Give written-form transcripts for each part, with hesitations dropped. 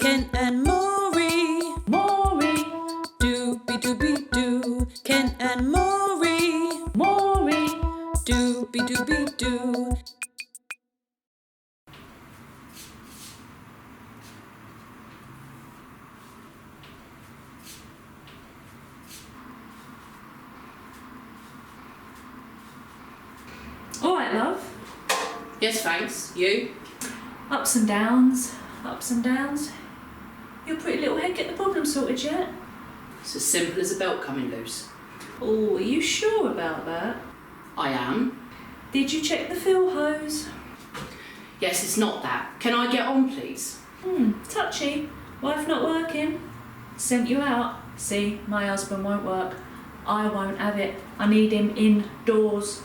Ken and Morey. Morey, Doobie doobie doo. Ken and Morey. Morey. Doobie doobie doo. All right, love. Yes, thanks. You? Ups and downs, ups and downs. Your pretty little head get the problem sorted yet? It's as simple as a belt coming loose. Oh, are you sure about that? I am. Did you check the fill hose? Yes, it's not that. Can I get on, please? Touchy. Wife not working. Sent you out. See, my husband won't work. I won't have it. I need him indoors.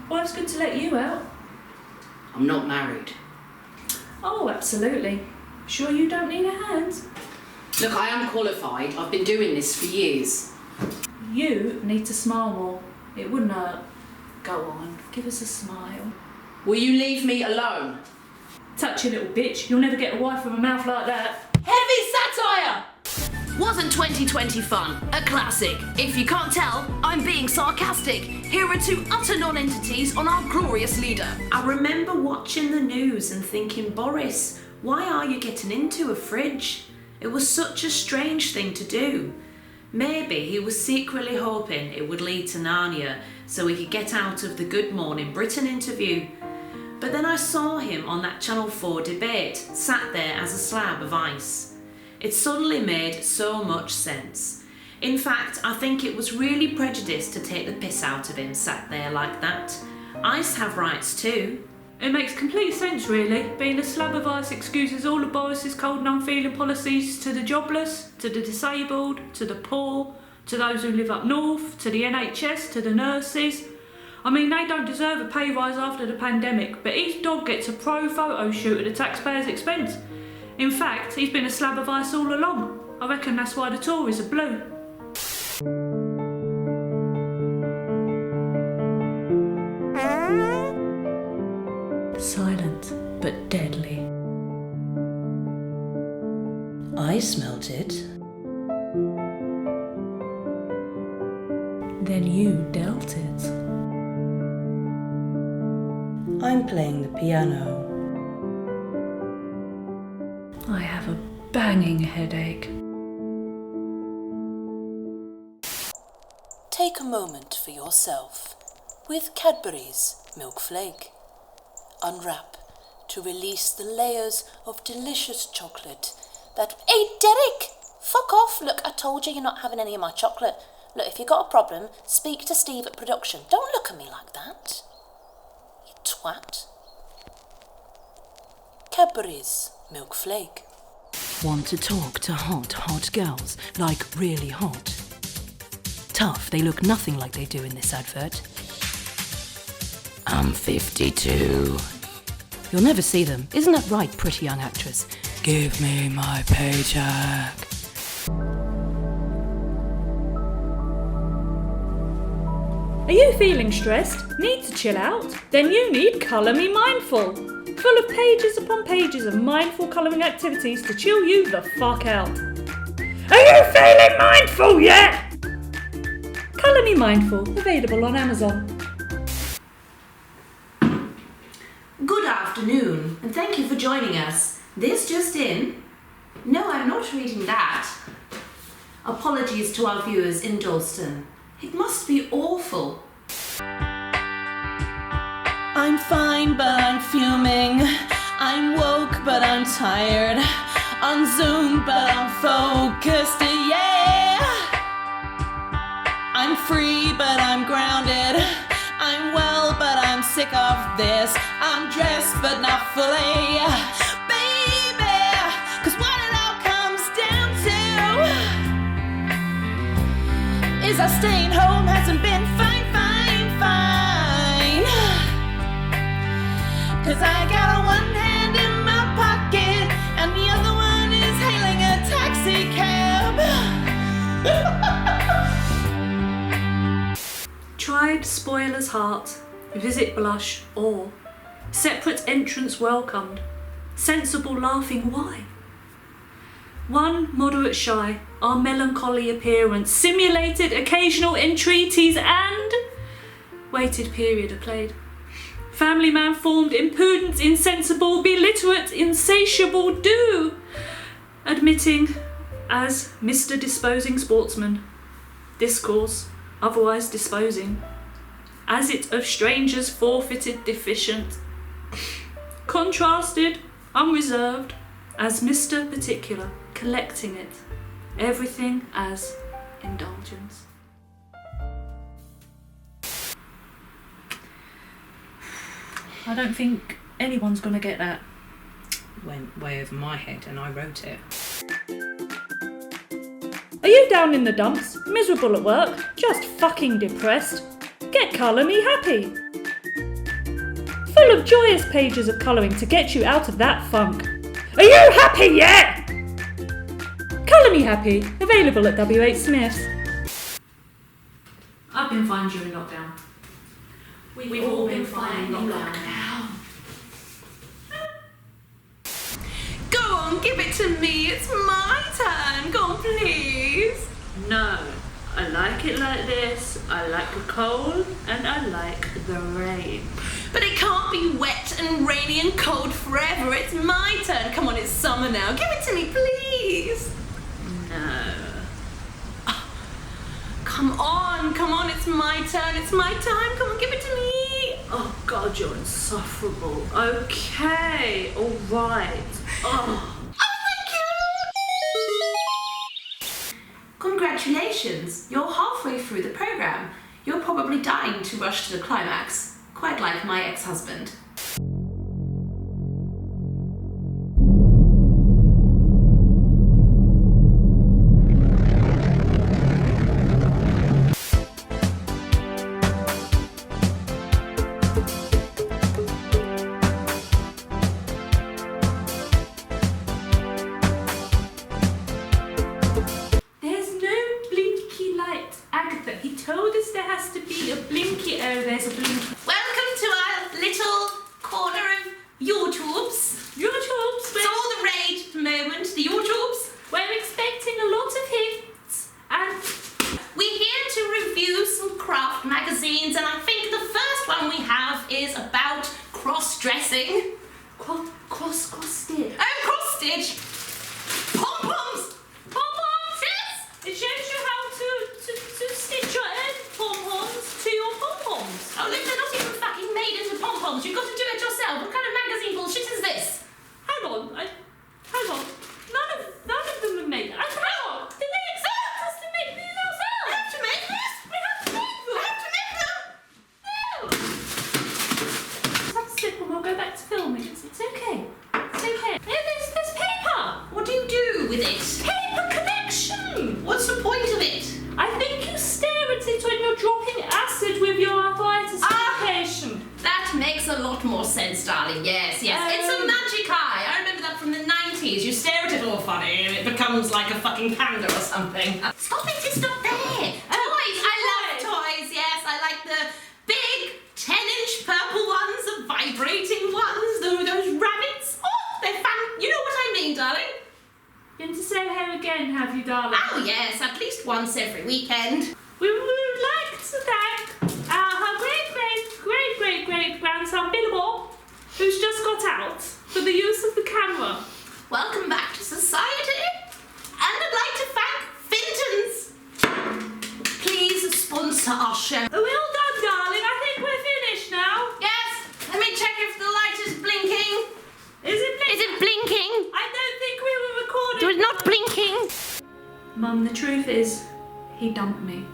Wife's good to let you out. I'm not married. Oh, absolutely. Sure you don't need a hand? Look, I am qualified. I've been doing this for years. You need to smile more. It wouldn't hurt. Go on, give us a smile. Will you leave me alone? Touch you little bitch. You'll never get a wife with a mouth like that. Heavy satire! Wasn't 2020 fun? A classic. If you can't tell, I'm being sarcastic. Here are two utter non-entities on our glorious leader. I remember watching the news and thinking, Boris, why are you getting into a fridge? It was such a strange thing to do. Maybe he was secretly hoping it would lead to Narnia so he could get out of the Good Morning Britain interview. But then I saw him on that Channel 4 debate, sat there as a slab of ice. It suddenly made so much sense. In fact, I think it was really prejudiced to take the piss out of him sat there like that. Ice have rights too. It makes complete sense, really. Being a slab of ice excuses all of Boris's cold and unfeeling policies to the jobless, to the disabled, to the poor, to those who live up north, to the NHS, to the nurses. I mean, they don't deserve a pay rise after the pandemic, but each dog gets a pro photo shoot at the taxpayer's expense. In fact, he's been a slab of ice all along. I reckon that's why the Tories are blue. Silent but deadly. I smelt it. Then you dealt it. I'm playing the piano. I have a banging headache. Take a moment for yourself with Cadbury's Milk Flake. Unwrap to release the layers of delicious chocolate that... Hey, Derek! Fuck off! Look, I told you you're not having any of my chocolate. Look, if you've got a problem, speak to Steve at production. Don't look at me like that. You twat. Cadbury's Milk Flake. Want to talk to hot girls, like really hot? Tough, they look nothing like they do in this advert. I'm 52. You'll never see them. Isn't that right, pretty young actress? Give me my paycheck. Are you feeling stressed? Need to chill out? Then you need Colour Me Mindful. Full of pages upon pages of mindful colouring activities to chill you the fuck out. Are you feeling mindful yet? Colour Me Mindful, available on Amazon. Good afternoon, and thank you for joining us. This just in. No, I'm not reading that. Apologies to our viewers in Dalston. It must be awful. I'm fine, but I'm fuming. I'm woke, but I'm tired. On Zoom, but I'm focused, yeah. I'm free, but I'm grounded. I'm well, but I'm sick of this. I'm dressed, but not fully. Baby, 'cause what it all comes down to is I staying home hasn't been fine. 'Cause I got one hand in my pocket and the other one is hailing a taxi cab. Tribe spoiler's heart, visit blush or separate entrance welcomed, sensible laughing why? One moderate shy, our melancholy appearance, simulated occasional entreaties and waited period are played. Family man formed, impudent, insensible, beliterate, insatiable, do, admitting as Mr. Disposing Sportsman, discourse, otherwise disposing, as it of strangers forfeited deficient, contrasted, unreserved, as Mr. Particular, collecting it, everything as indulgence. I don't think anyone's gonna get that. Went way over my head and I wrote it. Are you down in the dumps, miserable at work, just fucking depressed? Get Colour Me Happy. Full of joyous pages of colouring to get you out of that funk. Are you happy yet? Colour Me Happy, available at W.H. Smith's. I've been fine during lockdown. We've all been fine in lockdown. Go on, give it to me. It's my turn. Go on, please. No, I like it like this. I like the cold and I like the rain. But it can't be wet and rainy and cold forever. It's my turn. Come on, it's summer now. Give it to me, please. No. Come on, it's my turn. It's my time. Come on, give it to me. Oh God, you're insufferable. Okay, all right. Oh. Congratulations, you're halfway through the programme. You're probably dying to rush to the climax, quite like my ex-husband. There's a blinky. Welcome to our little corner of YouTubes. YouTubes. It's all the rage at the moment, the YouTubes. We're expecting a lot of hits, and we're here to review some craft magazines, and I think the first one we have is about cross-dressing. Cross-stitch. Oh, cross-stitch. Pom-poms. Pom-poms, yes. It shows you how to stitch your own pom-poms to your pom-poms. Oh, look, they're not even fucking made into pom-poms. You've got to do it yourself. What kind of magazine bullshit is this? Hang on. None of them are made. Hang on. Did they expect us to make these ourselves? We have to make this. We have to make them. We have to make them. No. Just have to slip and we'll go back to filming. It's okay. It's okay. Hey, there's paper. What do you do with it? Paper connection. What's the point of it? I think you stare at it when you're dropping acid with your arthritis medication. That makes a lot more sense, darling. Yes. It's a magic eye. I remember that from the 90s. You stare at it all funny and it becomes like a fucking panda or something. Stop it, it's not there. Toys. I love toys, yes. I like the big 10-inch purple ones, the vibrating ones, those rabbits. Oh, they're fun. You know what I mean, darling? Been to Soho again, have you, darling? Oh, yes. At least once every weekend. We would like to thank our great-great-great-great-grandson, Billy Bob, who's just got out, for the use of the camera. Welcome back to society. And I'd like to thank Finton's. Please sponsor our show. Are we all done, darling? I think we're finished now. Yes. Let me check if the light is blinking. Is it blinking? Is it blinking? I don't think we were recording. It's not blinking. Mum, the truth is, he dumped me.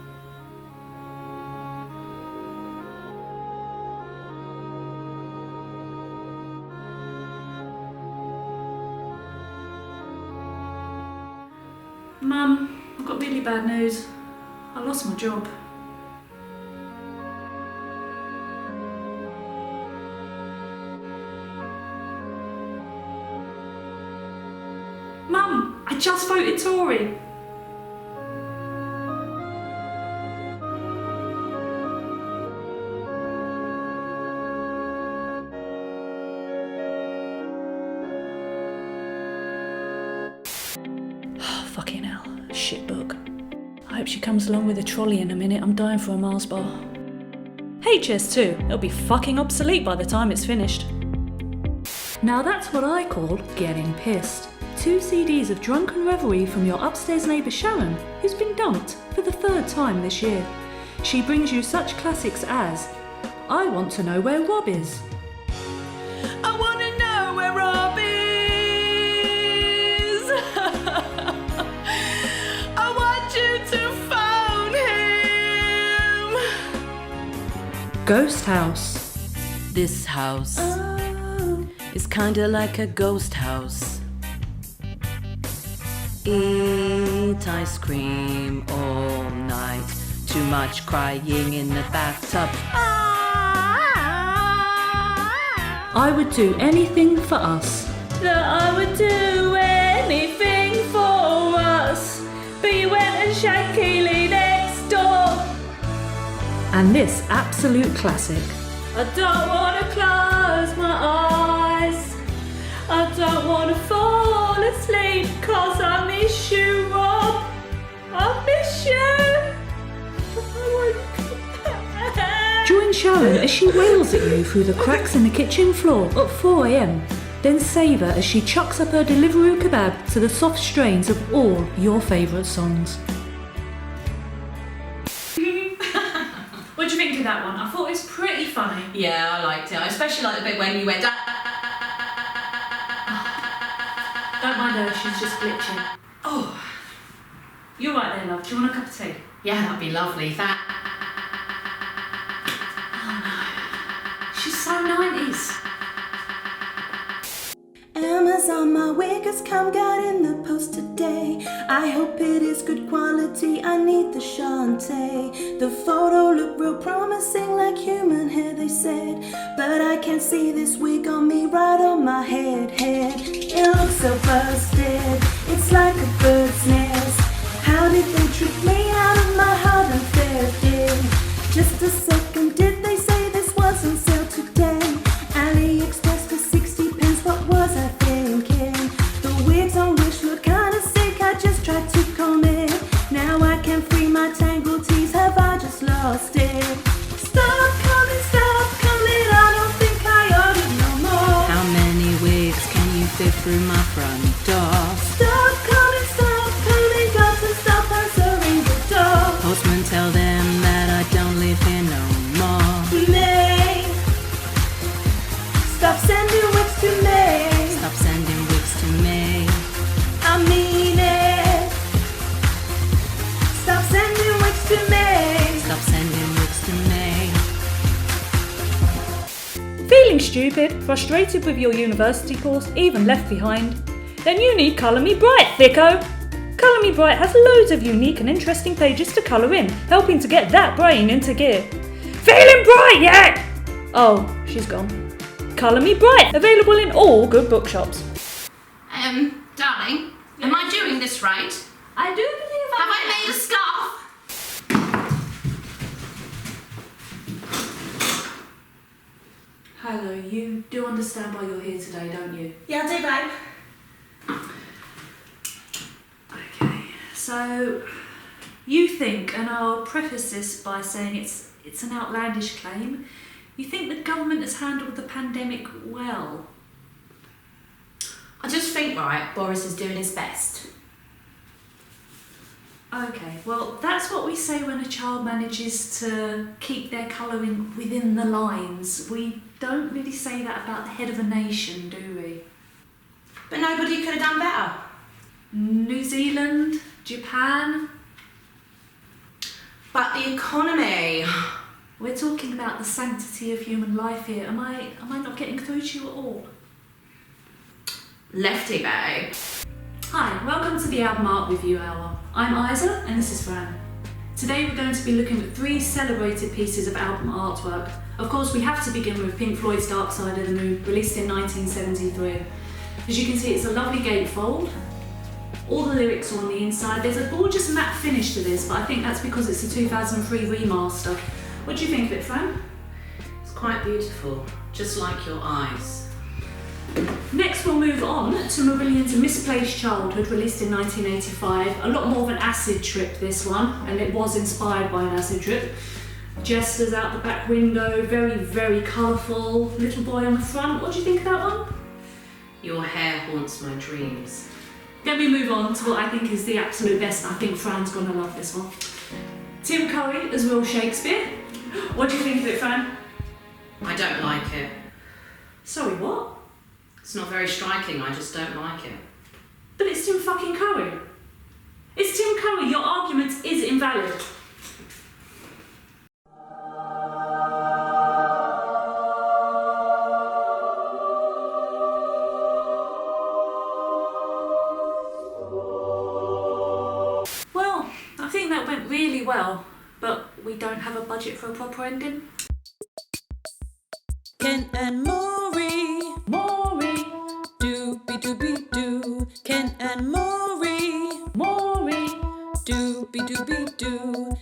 Mum, I've got really bad news. I lost my job. Mum, I just voted Tory. fucking hell. Shit book. I hope she comes along with a trolley in a minute. I'm dying for a Mars bar. HS2. It'll be fucking obsolete by the time it's finished. Now that's what I call getting pissed. 2 CDs of drunken revelry from your upstairs neighbour Sharon, who's been dumped for the 3rd time this year. She brings you such classics as I Want to Know Where Rob Is. I want to know where Rob is. I want you to phone him. Ghost House. This house is kinda like a ghost house. Eat ice cream all night. Too much crying in the bathtub. I would do anything for us. I would do anything for us. Be wet and shankily next door. And this absolute classic. I don't want to close my eyes. I don't want to fall asleep, 'cause I miss you, Rob. I miss you. Join Sharon as she wails at you through the cracks in the kitchen floor at 4 a.m. Then savour as she chucks up her Deliveroo kebab to the soft strains of all your favourite songs. What do you think of that one? I thought it was pretty funny. Yeah, I liked it. I especially liked the bit when you went. Don't mind her, she's just glitching. Oh, you're right there, love. Do you want a cup of tea? Yeah, that'd be lovely. She's so 90s. Amazon, my wig has come, got in the post today. I hope it is good quality, I need the Shantae. The photo looked real promising, like human hair they said, but I can't see this wig on me, right on my head. It looks so busted, it's like a bird's nest. How did they trick me out of my hard and fair day? Just a second, did they say this was on sale today? AliExpress for 60 pence, what was I thinking? The wigs on Wish look kinda sick, I just tried to comb it. Now I can't free my tangled teeth, have I just lost it? Stop coming, I don't think I ought it no more. How many wigs can you fit through my front door? Stop coming, got to stop answering the door. Postman, tell them that I don't live here no more. May, stop sending wigs to me. Stop sending wigs to me. I mean it. Stop sending wigs to me. Stop sending wigs to me. Feeling stupid, frustrated with your university course, even left behind? Then you need Colour Me Bright, thicko! Colour Me Bright has loads of unique and interesting pages to colour in, helping to get that brain into gear. Feeling bright yet? Oh, she's gone. Colour Me Bright, available in all good bookshops. Darling, am I doing this right? I do believe Have I made a scarf? Hello, you do understand why you're here today, don't you? Yeah, I do, babe. Okay, so you think, and I'll preface this by saying it's an outlandish claim, you think the government has handled the pandemic well? I just think, right, Boris is doing his best. Okay, well that's what we say when a child manages to keep their colouring within the lines. We don't really say that about the head of a nation, do we? But nobody could have done better. New Zealand, Japan. But the economy. We're talking about the sanctity of human life here. Am I not getting through to you at all? Lefty, babe. Hi, welcome to the Album Art Review Hour. I'm Isa and this is Fran. Today we're going to be looking at 3 celebrated pieces of album artwork. Of course, we have to begin with Pink Floyd's Dark Side of the Moon, released in 1973. As you can see, it's a lovely gatefold. All the lyrics are on the inside. There's a gorgeous matte finish to this, but I think that's because it's a 2003 remaster. What do you think of it, Fran? It's quite beautiful, just like your eyes. Next we'll move on to Marillion's Misplaced Childhood, released in 1985. A lot more of an acid trip, this one, and it was inspired by an acid trip. Jesters out the back window, very, very colourful. Little boy on the front. What do you think of that one? Your hair haunts my dreams. Then we move on to what I think is the absolute best. I think Fran's gonna love this one. Tim Curry as Will Shakespeare. What do you think of it, Fran? I don't like it. Sorry, what? It's not very striking, I just don't like it. But it's Tim fucking Curry. It's Tim Curry. Your argument is invalid. Well, I think that went really well, but we don't have a budget for a proper ending. Ken and Morey, Morey, doobie-doobie-doo. Ken and Morey, Morey, doobie-doobie-doo.